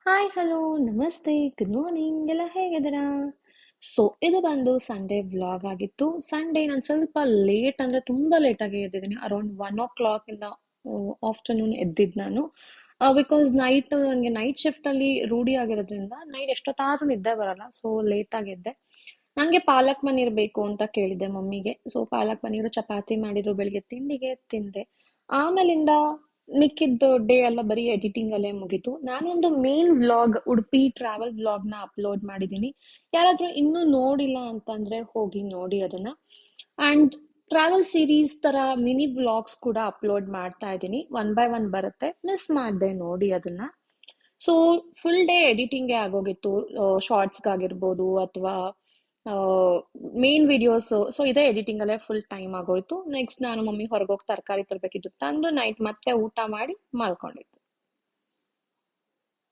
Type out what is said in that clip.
Hi hello ನಮಸ್ತೆ good morning ಎಲ್ಲ ಹೇಗಿದ್ದೀರಾ? ಸೊ ಇದು ಬಂದು ಸಂಡೇ ವ್ಲಾಗ್ ಆಗಿತ್ತು. ಸಂಡೇ ನಾನು ಸ್ವಲ್ಪ ಲೇಟ್ ಅಂದರೆ ತುಂಬ ಲೇಟಾಗಿ ಎದ್ದಿದ್ದೀನಿ. ಅರೌಂಡ್ 1 o'clock ಇಂದ ಆಫ್ಟರ್ನೂನ್ ಎದ್ದಿದ್ದು ನಾನು. ಬಿಕಾಸ್ ನನಗೆ ನೈಟ್ ಶಿಫ್ಟಲ್ಲಿ ರೂಢಿ ಆಗಿರೋದ್ರಿಂದ ನೈಟ್ ಎಷ್ಟೊತ್ತಾದ್ರೂ ನಿದ್ದೆ ಬರಲ್ಲ. ಸೊ ಲೇಟಾಗಿ ಎದ್ದೆ. ನನಗೆ ಪಾಲಕ್ ಪನ್ನೀರ್ ಬೇಕು ಅಂತ ಕೇಳಿದ್ದೆ ಮಮ್ಮಿಗೆ. ಸೊ ಪಾಲಕ್ ಪನ್ನೀರು ಚಪಾತಿ ಮಾಡಿದ್ರು ಬೆಳಿಗ್ಗೆ ತಿಂಡಿಗೆ ತಿಂದೆ. ಆಮೇಲಿಂದ ಮಿಕ್ಕಿದ್ದು ಡೇ ಎಲ್ಲ ಬರೀ ಎಡಿಟಿಂಗ್ ಅಲ್ಲೇ ಮುಗೀತು. ನಾನೊಂದು ಮೇನ್ ವ್ಲಾಗ್ ಉಡುಪಿ ಟ್ರಾವೆಲ್ ವ್ಲಾಗ್ನ ಅಪ್ಲೋಡ್ ಮಾಡಿದ್ದೀನಿ. ಯಾರಾದರೂ ಇನ್ನೂ ನೋಡಿಲ್ಲ ಅಂತಂದ್ರೆ ಹೋಗಿ ನೋಡಿ ಅದನ್ನ. ಆ್ಯಂಡ್ ಟ್ರಾವೆಲ್ ಸೀರೀಸ್ ತರ ಮಿನಿ ವ್ಲಾಗ್ಸ್ ಕೂಡ ಅಪ್ಲೋಡ್ ಮಾಡ್ತಾ ಇದ್ದೀನಿ. ಒನ್ ಬೈ ಒನ್ ಬರುತ್ತೆ, ಮಿಸ್ ಮಾಡದೆ ನೋಡಿ ಅದನ್ನ. ಸೊ ಫುಲ್ ಡೇ ಎಡಿಟಿಂಗೇ ಆಗೋಗಿತ್ತು. ಶಾರ್ಟ್ಸ್ಗಾಗಿರ್ಬೋದು ಅಥವಾ ಮೇನ್ ವಿಡಿಯೋಸ್. ಸೊ ಇದೇ ಎಡಿಟಿಂಗ್ ಅಲ್ಲೇ ಫುಲ್ ಟೈಮ್ ಆಗೋಯ್ತು. ನೆಕ್ಸ್ಟ್ ನಾನು ಮಮ್ಮಿ ಹೊರಗೋಗಿ ತರಕಾರಿ ತರಬೇಕಿತ್ತು, ತಂದು ನೈಟ್ ಮತ್ತೆ ಊಟ ಮಾಡಿ ಮಲ್ಕೊಂಡಿದ್ದು.